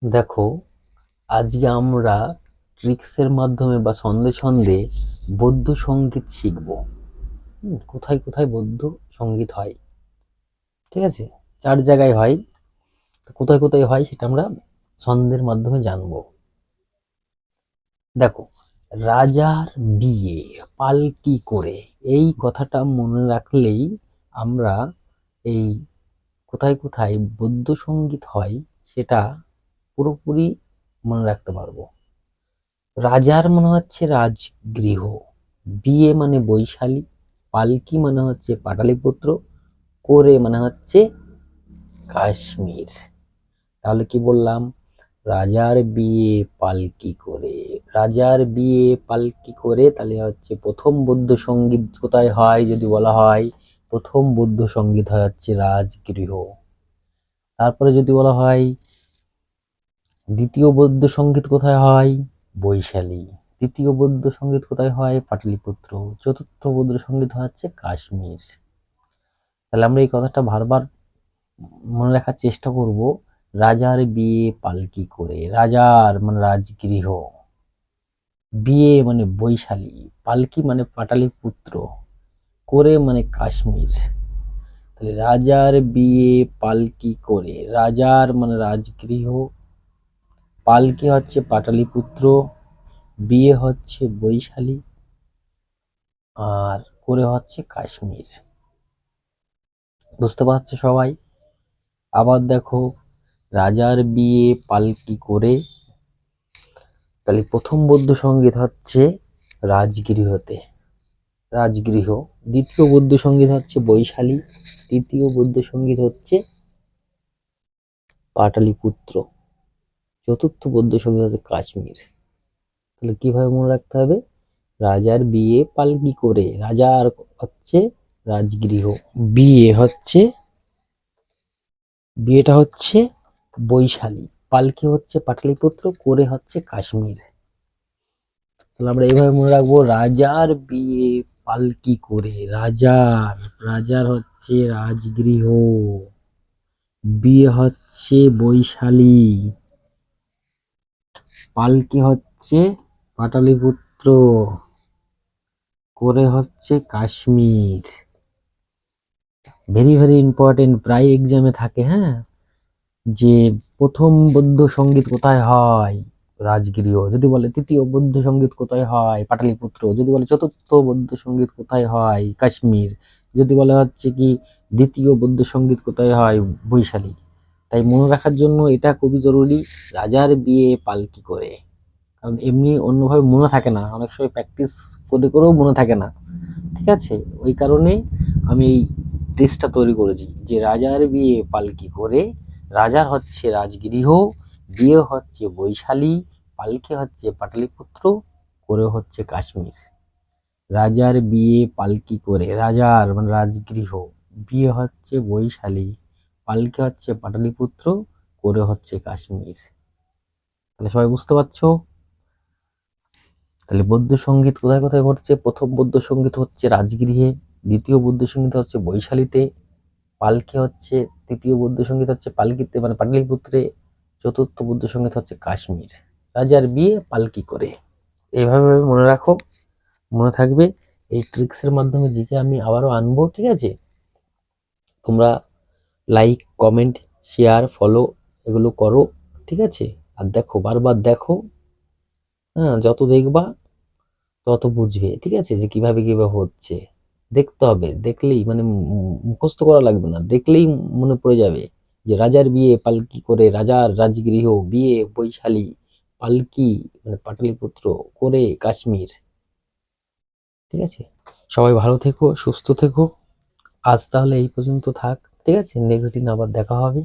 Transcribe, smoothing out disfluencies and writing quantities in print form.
দেখো, আজকে আমরা ট্রিক্সের মাধ্যমে বা ছন্দে ছন্দে বৌদ্ধ সঙ্গীত শিখব। কোথায় কোথায় বৌদ্ধ সঙ্গীত হয়, ঠিক আছে? 4 জায়গায় হয়। তো কোথায় কোথায় হয় সেটা আমরা ছন্দের মাধ্যমে জানবো। দেখো, রাজার বিয়ে পালকি করে, এই কথাটা মনে রাখলেই আমরা এই কোথায় কোথায় বৌদ্ধ সঙ্গীত হয় সেটা পুরোপুরি মনে রাখতে পারবো। রাজার মানে হচ্ছে রাজগৃহ, বিয়ে মানে বৈশালী, পালকি মানে হচ্ছে পাটালিপুত্র, করে মানে হচ্ছে কাশ্মীর। তাহলে কি বললাম? রাজার বিয়ে পালকি করে, রাজার বিয়ে পালকি করে, তাহলে হচ্ছে প্রথম বৌদ্ধ সঙ্গীত কোথায় হয় যদি বলা হয়, প্রথম বৌদ্ধ সঙ্গীত হয় হচ্ছে রাজগৃহ। তারপরে যদি বলা হয় দ্বিতীয় বৌদ্ধ সঙ্গীত কোথায় হয়, বৈশালী। তৃতীয় বৌদ্ধ সঙ্গীত কোথায় হয়, পাটলিপুত্র। চতুর্থ বৌদ্ধ সঙ্গীত হচ্ছে কাশ্মীর। তাহলে আমরা এই কথাটা বারবার মনে রাখার চেষ্টা করব। রাজার বিয়ে পালকি করে, রাজার মানে রাজগৃহ, বিয়ে মানে বৈশালী, পালকি মানে পাটালিপুত্র, করে মানে কাশ্মীর। তাহলে রাজার বিয়ে পালকি করে, রাজার মানে রাজগৃহ, পালকি হচ্ছে পাটালিপুত্র, বিয়ে হচ্ছে বৈশালী, আর করে হচ্ছে কাশ্মীর। বুঝতে পারছো সবাই? আবার দেখো, রাজার বিয়ে পালকি করে, তাহলে প্রথম বৌদ্ধ সঙ্গীত হচ্ছে রাজগৃহতে, রাজগৃহ। দ্বিতীয় বৌদ্ধ সঙ্গীত হচ্ছে বৈশালী, তৃতীয় বৌদ্ধ সঙ্গীত হচ্ছে পাটালিপুত্র, চতুর্থ বৌদ্ধ সঙ্গীত হচ্ছে কাশ্মীর। তাহলে কিভাবে মনে রাখতে হবে? রাজার বিয়ে পালকি করে, রাজার হচ্ছে রাজগৃহ, বিয়ে হচ্ছে, বিয়েটা হচ্ছে বৈশালী, পালকি হচ্ছে পাটলিপুত্র, করে হচ্ছে কাশ্মীর। তাহলে আমরা এইভাবে মনে রাখবো, রাজার বিয়ে পালকি করে, রাজার, রাজার হচ্ছে রাজগৃহ, বিয়ে হচ্ছে বৈশালী, পালকি হচ্ছে পাটলিপুত্র, করে হচ্ছে কাশ্মীর। ভেরি ভেরি ইম্পর্টেন্ট, প্রায় এক্সামে থাকে। হ্যাঁ, যে প্রথম বৌদ্ধ সঙ্গীত কোথায় হয়, রাজগৃহ। যদি বলে তৃতীয় বৌদ্ধ সঙ্গীত কোথায় হয়, পাটালিপুত্র। যদি বলে চতুর্থ বৌদ্ধ সঙ্গীত কোথায় হয়, কাশ্মীর। যদি বলে হচ্ছে কি দ্বিতীয় বৌদ্ধ সঙ্গীত কোথায় হয়, বৈশালী। তাই মনে রাখার জন্য এটা খুবই জরুরি, রাজার বিয়ে পালকি করে। কারণ এমনি অন্যভাবে মনে থাকে না, অনেক সময় প্র্যাকটিস করে করেও মনে থাকে না, ঠিক আছে? ওই কারণে আমি এই টেস্টটা তৈরি করেছি, যে রাজার বিয়ে পালকি করে, রাজার হচ্ছে রাজগৃহ, বিয়ে হচ্ছে বৈশালী, পালকি হচ্ছে পাটলিপুত্র, করে হচ্ছে কাশ্মীর। রাজার বিয়ে পালকি করে, রাজার মানে রাজগৃহ, বিয়ে হচ্ছে বৈশালী, পালকি হচ্ছে পাটলিপুত্র, করে হচ্ছে কাশ্মীর। তাহলে সবাই বুঝতে পারছো? তাহলে বৌদ্ধ সঙ্গীত কোথায় কোথায় ঘটছে? প্রথম বৌদ্ধ সঙ্গীত হচ্ছে রাজগৃহে, দ্বিতীয় বৌদ্ধ সঙ্গীত হচ্ছে বৈশালীতে, পালকি হচ্ছে, তৃতীয় বৌদ্ধ সঙ্গীত হচ্ছে পালকিতে মানে পাটলিপুত্রে, চতুর্থ বৌদ্ধ সঙ্গীত হচ্ছে কাশ্মীর। রাজার বিয়ে পালকি করে। এইভাবে মনে রাখো, মনে থাকবে। এই ট্রিক্সের মাধ্যমে জিকে আমি আবারও আনবো, ঠিক আছে? তোমরা লাইক, কমেন্ট, শেয়ার, ফলো এগুলো করো, ঠিক আছে? আর দেখো, বারবার দেখো। হ্যাঁ, যত দেখবা তত বুঝবে, ঠিক আছে, যে কিভাবে কিভাবে হচ্ছে। দেখতে হবে, দেখলেই মানে মুখস্থ করা লাগবে না, দেখলেই মনে পড়ে যাবে যে রাজার বিয়ে পালকি করে, রাজার রাজগৃহ, বিয়ে বৈশালী, পালকি মানে পাটলিপুত্র, করে কাশ্মীর। ঠিক আছে, সবাই ভালো থেকো, সুস্থ থেকো। আজ তাহলে এই পর্যন্ত থাক, ঠিক আছে? নেক্সট দিন আবার দেখা হবে।